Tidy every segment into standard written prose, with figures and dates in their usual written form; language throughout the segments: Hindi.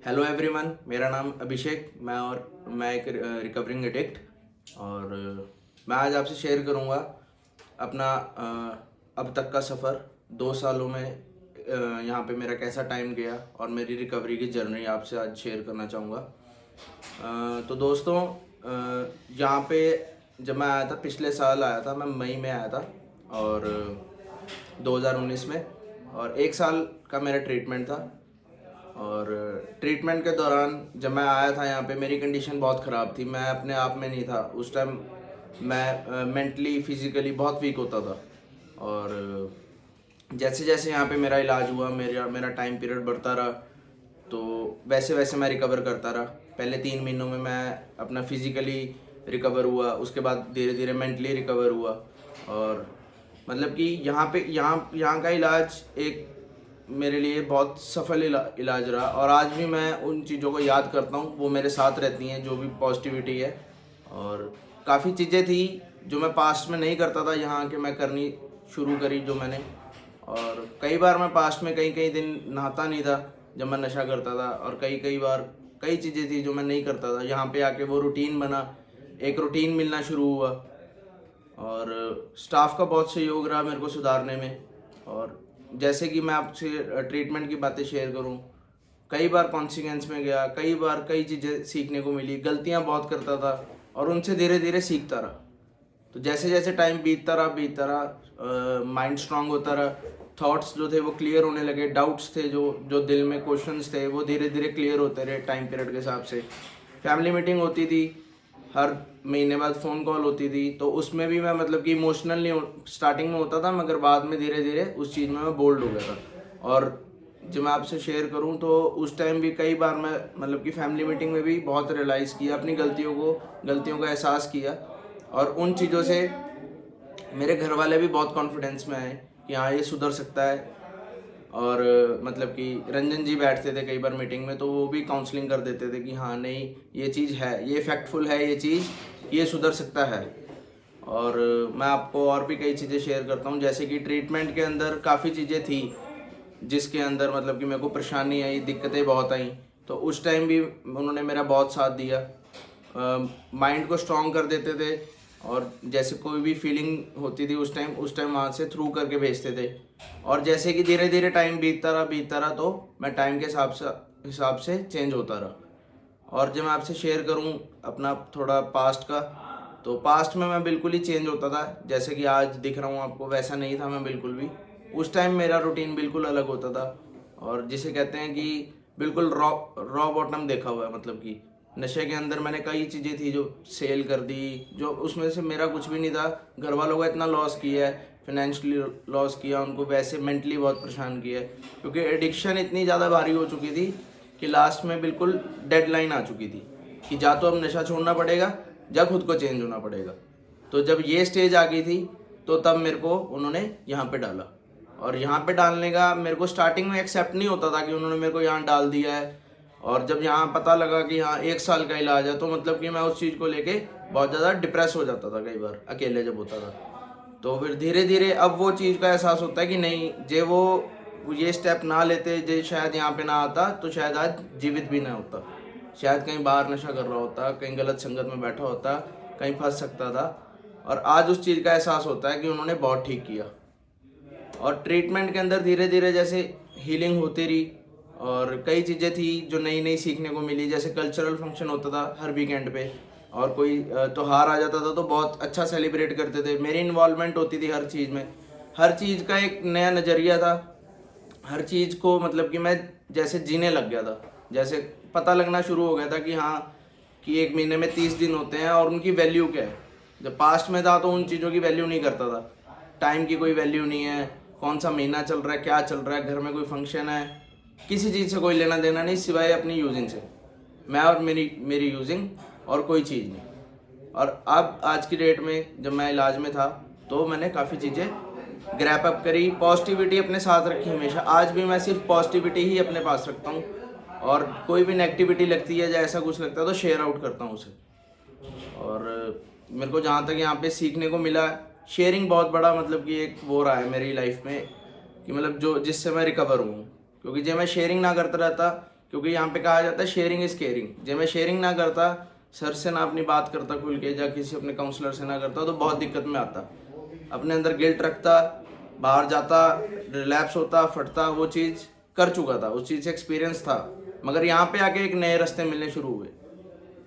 हेलो एवरीवन, मेरा नाम अभिषेक। मैं एक रिकवरिंग एडिक्ट और मैं आज आपसे शेयर करूंगा अपना अब तक का सफ़र 2 सालों में यहाँ पे मेरा कैसा टाइम गया और मेरी रिकवरी की जर्नी आपसे आज शेयर करना चाहूँगा। तो दोस्तों, यहाँ पे जब मैं आया था, पिछले साल आया था, मैं मई में आया था और 2019 में, और 1 साल का मेरा ट्रीटमेंट था। और ट्रीटमेंट के दौरान जब मैं आया था यहाँ पे, मेरी कंडीशन बहुत ख़राब थी। मैं अपने आप में नहीं था उस टाइम। मैं मेंटली फिज़िकली बहुत वीक होता था। और जैसे जैसे यहाँ पे मेरा इलाज हुआ, मेरा मेरा टाइम पीरियड बढ़ता रहा, तो वैसे वैसे मैं रिकवर करता रहा। पहले 3 महीनों में मैं अपना फिज़िकली रिकवर हुआ, उसके बाद धीरे धीरे मेंटली रिकवर हुआ। और मतलब कि यहाँ का इलाज एक मेरे लिए बहुत सफल इलाज रहा, और आज भी मैं उन चीज़ों को याद करता हूँ। वो मेरे साथ रहती हैं, जो भी पॉजिटिविटी है। और काफ़ी चीज़ें थी जो मैं पास्ट में नहीं करता था, यहाँ के मैं करनी शुरू करी जो मैंने। और कई बार मैं पास्ट में कई कई दिन नहाता नहीं था जब मैं नशा करता था, और कई कई बार कई चीज़ें थी जो मैं नहीं करता था। यहाँ पे आके वो रूटीन बना, एक रूटीन मिलना शुरू हुआ, और स्टाफ का बहुत सहयोग रहा मेरे को सुधारने में। और जैसे कि मैं आपसे ट्रीटमेंट की बातें शेयर करूं, कई बार कॉन्सिक्वेंस में गया, कई बार कई चीज़ें सीखने को मिली। गलतियां बहुत करता था और उनसे धीरे धीरे सीखता रहा। तो जैसे जैसे टाइम बीतता रहा, माइंड स्ट्रांग होता रहा, थॉट्स जो थे वो क्लियर होने लगे, डाउट्स थे जो जो दिल में क्वेश्चंस थे वो धीरे धीरे क्लियर होते रहे टाइम पीरियड के हिसाब से। फैमिली मीटिंग होती थी, हर महीने बाद फ़ोन कॉल होती थी, तो उसमें भी मैं मतलब कि इमोशनल नहीं स्टार्टिंग में होता था, मगर बाद में धीरे धीरे उस चीज़ में मैं बोल्ड हो गया था। और जब मैं आपसे शेयर करूं तो उस टाइम भी कई बार मैं मतलब कि फैमिली मीटिंग में भी बहुत रियलाइज़ किया अपनी गलतियों का एहसास किया। और उन चीज़ों से मेरे घर वाले भी बहुत कॉन्फिडेंस में आए कि हाँ, ये सुधर सकता है। और मतलब कि रंजन जी बैठते थे कई बार मीटिंग में, तो वो भी काउंसलिंग कर देते थे कि हाँ नहीं, ये चीज़ है, ये इफेक्टफुल है, ये चीज़, ये सुधर सकता है। और मैं आपको और भी कई चीज़ें शेयर करता हूँ, जैसे कि ट्रीटमेंट के अंदर काफ़ी चीज़ें थी जिसके अंदर मतलब कि मेरे को परेशानी आई, दिक्कतें बहुत आई। तो उस टाइम भी उन्होंने मेरा बहुत साथ दिया, माइंड को स्ट्रॉन्ग कर देते थे। और जैसे कोई भी फीलिंग होती थी उस टाइम वहाँ से थ्रू करके भेजते थे। और जैसे कि धीरे धीरे टाइम बीतता रहा, तो मैं टाइम के हिसाब से चेंज होता रहा। और जब मैं आपसे शेयर करूं अपना थोड़ा पास्ट का, तो पास्ट में मैं बिल्कुल ही चेंज होता था। जैसे कि आज दिख रहा हूं आपको, वैसा नहीं था मैं बिल्कुल भी। उस टाइम मेरा रूटीन बिल्कुल अलग होता था, और जिसे कहते हैं कि बिल्कुल रॉ रॉ बॉटम देखा हुआ है। मतलब कि नशे के अंदर मैंने कई चीज़ें थी जो सेल कर दी, जो उसमें से मेरा कुछ भी नहीं था। घर वालों का इतना लॉस किया है, फिनेंशियली लॉस किया उनको, वैसे मेंटली बहुत परेशान किया है, क्योंकि एडिक्शन इतनी ज़्यादा भारी हो चुकी थी कि लास्ट में बिल्कुल डेडलाइन आ चुकी थी कि जा तो अब नशा छोड़ना पड़ेगा, या खुद को चेंज होना पड़ेगा। तो जब ये स्टेज आ गई थी, तो तब मेरे को उन्होंने यहाँ पे डाला। और यहाँ पे डालने का मेरे को स्टार्टिंग में एक्सेप्ट नहीं होता था कि उन्होंने मेरे को यहाँ डाल दिया है। और जब यहाँ पता लगा कि हाँ 1 साल का इलाज है, तो मतलब कि मैं उस चीज़ को लेके बहुत ज़्यादा डिप्रेस हो जाता था कई बार अकेले जब होता था। तो फिर धीरे धीरे अब वो चीज़ का एहसास होता है कि नहीं, जे वो ये स्टेप ना लेते, जे शायद यहाँ पे ना आता, तो शायद आज जीवित भी ना होता। शायद कहीं बाहर नशा कर रहा होता, कहीं गलत संगत में बैठा होता, कहीं फंस सकता था। और आज उस चीज़ का एहसास होता है कि उन्होंने बहुत ठीक किया। और ट्रीटमेंट के अंदर धीरे धीरे जैसे हीलिंग होती रही, और कई चीज़ें थी जो नई नई सीखने को मिली। जैसे कल्चरल फंक्शन होता था हर वीकेंड पे, और कोई त्योहार आ जाता था तो बहुत अच्छा सेलिब्रेट करते थे। मेरी इन्वॉल्वमेंट होती थी हर चीज़ में, हर चीज़ का एक नया नज़रिया था। हर चीज़ को मतलब कि मैं जैसे जीने लग गया था। जैसे पता लगना शुरू हो गया था कि हाँ, कि एक महीने में 30 दिन होते हैं और उनकी वैल्यू क्या है। जब पास्ट में था तो उन चीज़ों की वैल्यू नहीं करता था। टाइम की कोई वैल्यू नहीं है, कौन सा महीना चल रहा है, क्या चल रहा है, घर में कोई फंक्शन है, किसी चीज़ से कोई लेना देना नहीं सिवाय अपनी यूजिंग से। मैं और मेरी यूजिंग, और कोई चीज़ नहीं। और अब आज की डेट में जब मैं इलाज में था, तो मैंने काफ़ी चीज़ें ग्रैप अप करी, पॉजिटिविटी अपने साथ रखी हमेशा। आज भी मैं सिर्फ पॉजिटिविटी ही अपने पास रखता हूँ, और कोई भी नेगेटिविटी लगती है या ऐसा कुछ लगता है तो शेयर आउट करता हूँ उसे। और मेरे को जहाँ तक यहाँ पे सीखने को मिला, शेयरिंग बहुत बड़ा मतलब कि एक वो रहा है मेरी लाइफ में, कि मतलब जो जिससे मैं रिकवर हूँ। क्योंकि जब मैं शेयरिंग ना करता रहता, क्योंकि यहाँ पे कहा जाता है शेयरिंग इज़ केयरिंग। जब मैं शेयरिंग ना करता, सर से ना अपनी बात करता खुल के, या किसी अपने काउंसलर से ना करता, तो बहुत दिक्कत में आता, अपने अंदर गिल्ट रखता, बाहर जाता, रिलैप्स होता, फटता। वो चीज़ कर चुका था, उस चीज़ से एक्सपीरियंस था। मगर यहाँ पे आके एक नए रास्ते मिलने शुरू हुए,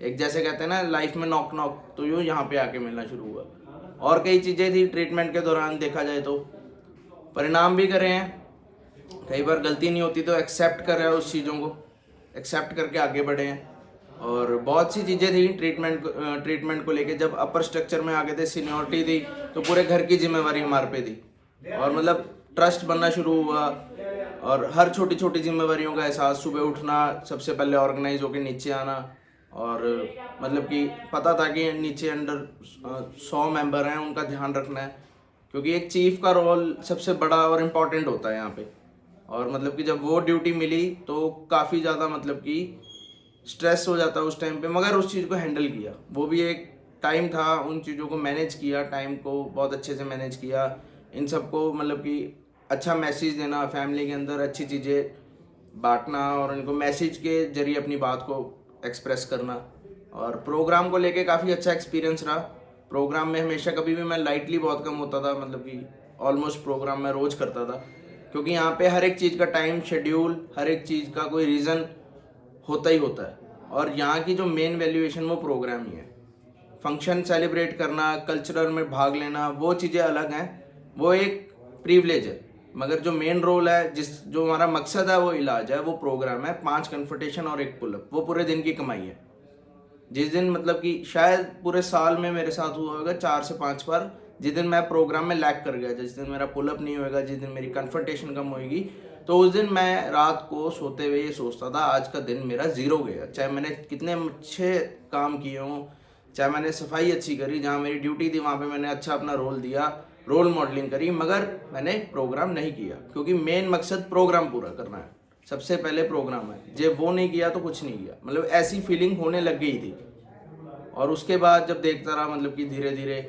एक जैसे कहते हैं ना लाइफ में नॉक नॉक, तो यूँ यहाँ पे आके मिलना शुरू हुआ। और कई चीज़ें थी ट्रीटमेंट के दौरान, देखा जाए तो परिणाम भी करे हैं। कई बार गलती नहीं होती तो एक्सेप्ट कर रहे हैं, उस चीज़ों को एक्सेप्ट करके आगे बढ़े हैं। और बहुत सी चीज़ें थी ट्रीटमेंट को लेके। जब अपर स्ट्रक्चर में आ गए थे, सीनियरिटी थी, तो पूरे घर की जिम्मेवारी हमारे पे थी, और मतलब ट्रस्ट बनना शुरू हुआ, और हर छोटी छोटी जिम्मेवारियों का एहसास, सुबह उठना, सबसे पहले ऑर्गेनाइज होकर नीचे आना, और मतलब कि पता था कि नीचे अंडर 100 मेंबर हैं, उनका ध्यान रखना है, क्योंकि एक चीफ का रोल सबसे बड़ा और इम्पॉर्टेंट होता है यहाँ पे। और मतलब कि जब वो ड्यूटी मिली तो काफ़ी ज़्यादा मतलब कि स्ट्रेस हो जाता उस टाइम पे, मगर उस चीज़ को हैंडल किया। वो भी एक टाइम था, उन चीज़ों को मैनेज किया, टाइम को बहुत अच्छे से मैनेज किया, इन सबको मतलब कि अच्छा मैसेज देना, फैमिली के अंदर अच्छी चीज़ें बांटना, और इनको मैसेज के जरिए अपनी बात को एक्सप्रेस करना। और प्रोग्राम को लेके काफ़ी अच्छा एक्सपीरियंस रहा। प्रोग्राम में हमेशा कभी भी मैं लाइटली बहुत कम होता था, मतलब कि ऑलमोस्ट प्रोग्राम मैं रोज़ करता था, क्योंकि यहाँ पे हर एक चीज़ का टाइम शेड्यूल, हर एक चीज़ का कोई रीज़न होता ही होता है। और यहाँ की जो मेन वैल्यूएशन वो प्रोग्राम ही है। फंक्शन सेलिब्रेट करना, कल्चरल में भाग लेना, वो चीज़ें अलग हैं, वो एक प्रिविलेज है। मगर जो मेन रोल है, जो हमारा मकसद है, वो इलाज है, वो प्रोग्राम है। 5 कन्फर्टेशन और 1 पुलअप, वो पूरे दिन की कमाई है। जिस दिन मतलब कि शायद पूरे साल में मेरे साथ हुआ होगा 4 से 5 बार, जिस दिन मैं प्रोग्राम में लैग कर गया, जिस दिन मेरा पुलअप नहीं होएगा, जिस दिन मेरी कन्फर्टेशन कम होएगी, तो उस दिन मैं रात को सोते हुए ये सोचता था आज का दिन मेरा ज़ीरो गया। चाहे मैंने कितने अच्छे काम किए हों, चाहे मैंने सफाई अच्छी करी, जहाँ मेरी ड्यूटी थी वहाँ पे मैंने अच्छा अपना रोल दिया, रोल मॉडलिंग करी, मगर मैंने प्रोग्राम नहीं किया, क्योंकि मेन मकसद प्रोग्राम पूरा करना है। सबसे पहले प्रोग्राम है, जब वो नहीं किया तो कुछ नहीं किया, मतलब ऐसी फीलिंग होने लग गई थी। और उसके बाद जब देखता रहा, मतलब कि धीरे धीरे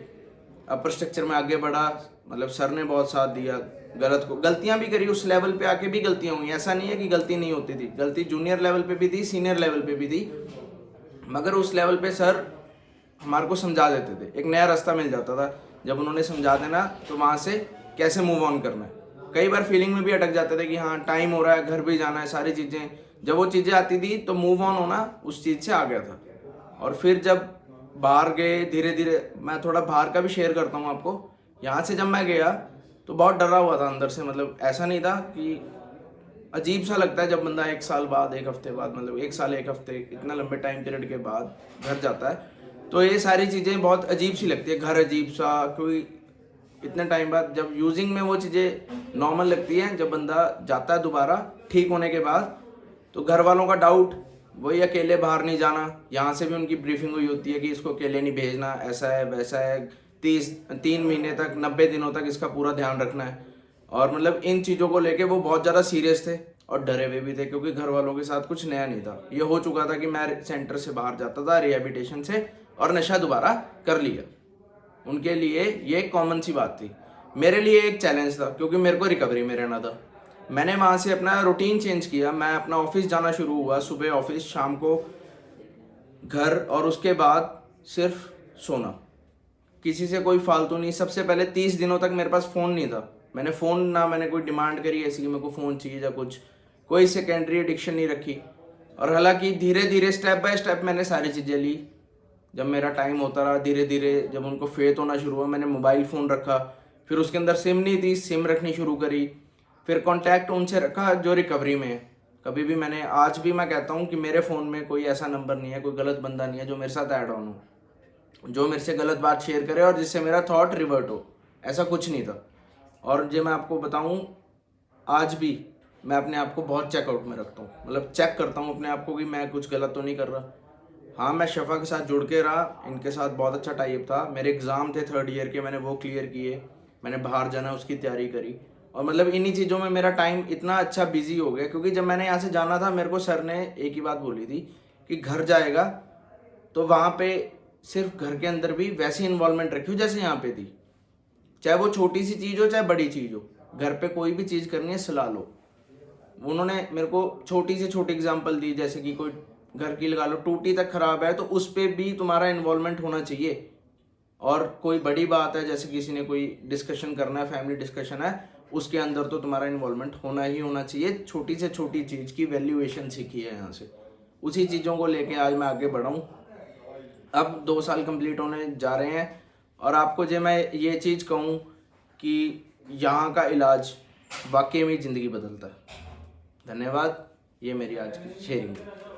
अपर स्ट्रक्चर में आगे बढ़ा, मतलब सर ने बहुत साथ दिया। गलतियां भी करी, उस लेवल पे आके भी गलतियां हुई, ऐसा नहीं है कि गलती नहीं होती थी, गलती जूनियर लेवल पे भी थी, सीनियर लेवल पे भी थी, मगर उस लेवल पे सर हमारे को समझा देते थे, एक नया रास्ता मिल जाता था। जब उन्होंने समझा देना तो वहाँ से कैसे मूव ऑन करना है। कई बार फीलिंग में भी अटक जाते थे कि हाँ टाइम हो रहा है, घर भी जाना है, सारी चीज़ें, जब वो चीज़ें आती थी तो मूव ऑन होना उस चीज़ से आ गया था। और फिर जब बाहर गए, धीरे धीरे मैं थोड़ा बाहर का भी शेयर करता हूँ आपको। यहाँ से जब मैं गया तो बहुत डरा हुआ था अंदर से, मतलब ऐसा नहीं था कि, अजीब सा लगता है जब बंदा 1 साल बाद, 1 हफ्ते बाद, मतलब 1 साल 1 हफ्ते, इतना लंबे टाइम पीरियड के बाद घर जाता है, तो ये सारी चीज़ें बहुत अजीब सी लगती है। घर अजीब सा, कोई इतने टाइम बाद जब यूजिंग में वो चीज़ें नॉर्मल लगती हैं, जब बंदा जाता है दोबारा ठीक होने के बाद, तो घर वालों का डाउट, वही अकेले बाहर नहीं जाना। यहाँ से भी उनकी ब्रीफिंग हुई होती है कि इसको अकेले नहीं भेजना, ऐसा है वैसा है, 3 महीने तक, 90 दिनों तक इसका पूरा ध्यान रखना है। और मतलब इन चीज़ों को लेके वो बहुत ज़्यादा सीरियस थे और डरे हुए भी थे, क्योंकि घर वालों के साथ कुछ नया नहीं था। ये हो चुका था कि मैं सेंटर से बाहर जाता था रिहेबिलिटेशन से, और नशा दोबारा कर लिया। उनके लिए ये एक कॉमन सी बात थी, मेरे लिए एक चैलेंज था, क्योंकि मेरे को रिकवरी में रहना था। मैंने वहाँ से अपना रूटीन चेंज किया, मैं अपना ऑफिस जाना शुरू हुआ, सुबह ऑफिस, शाम को घर, और उसके बाद सिर्फ सोना, किसी से कोई फालतू नहीं। सबसे पहले 30 दिनों तक मेरे पास फ़ोन नहीं था। मैंने फ़ोन ना, मैंने कोई डिमांड करी ऐसी कि मेरे को फ़ोन चाहिए या कुछ, कोई सेकेंडरी एडिक्शन नहीं रखी। और हालांकि धीरे धीरे स्टेप बाय स्टेप मैंने सारी चीज़ें ली। जब मेरा टाइम होता रहा, धीरे धीरे जब उनको फेथ होना शुरू हुआ, मैंने मोबाइल फ़ोन रखा, फिर उसके अंदर सिम नहीं थी, सिम रखनी शुरू करी, फिर कॉन्टैक्ट उनसे रखा जो रिकवरी में है। कभी भी मैंने, आज भी मैं कहता हूँ कि मेरे फ़ोन में कोई ऐसा नंबर नहीं है, कोई गलत बंदा नहीं है जो मेरे साथ ऐड ऑन हो, जो मेरे से गलत बात शेयर करे और जिससे मेरा थॉट रिवर्ट हो, ऐसा कुछ नहीं था। और जो मैं आपको बताऊँ, आज भी मैं अपने आप को बहुत चेकआउट में रखता हूँ, मतलब चेक करता हूँ अपने आप को कि मैं कुछ गलत तो नहीं कर रहा। हाँ, मैं शफा के साथ जुड़ के रहा, इनके साथ बहुत अच्छा टाइप था। मेरे एग्ज़ाम थे 3rd ईयर के, मैंने वो क्लियर किए, मैंने बाहर जाना उसकी तैयारी करी, और मतलब इन्हीं चीज़ों में मेरा टाइम इतना अच्छा बिजी हो गया। क्योंकि जब मैंने यहाँ से जाना था, मेरे को सर ने एक ही बात बोली थी कि घर जाएगा तो वहाँ पे सिर्फ घर के अंदर भी वैसी इन्वॉल्वमेंट रखियो जैसे यहाँ पे थी, चाहे वो छोटी सी चीज़ हो चाहे बड़ी चीज़ हो, घर पे कोई भी चीज़ करनी है सलाह लो। उन्होंने मेरे को छोटी से छोटी एग्जांपल दी, जैसे कि कोई घर की लगा लो टूटी तक खराब है तो उस पे भी तुम्हारा इन्वॉल्वमेंट होना चाहिए। और कोई बड़ी बात है, जैसे किसी ने कोई डिस्कशन करना है, फैमिली डिस्कशन है, उसके अंदर तो तुम्हारा इन्वॉल्वमेंट होना ही होना चाहिए। छोटी से छोटी चीज़ की वैल्यूएशन सीखी है यहाँ से, उसी चीज़ों को लेके आज मैं आगे बढ़ा हूँ। अब 2 साल कंप्लीट होने जा रहे हैं और आपको जो मैं ये चीज़ कहूँ कि यहाँ का इलाज वाकई में ज़िंदगी बदलता है। धन्यवाद, ये मेरी आज की शेयरिंग है।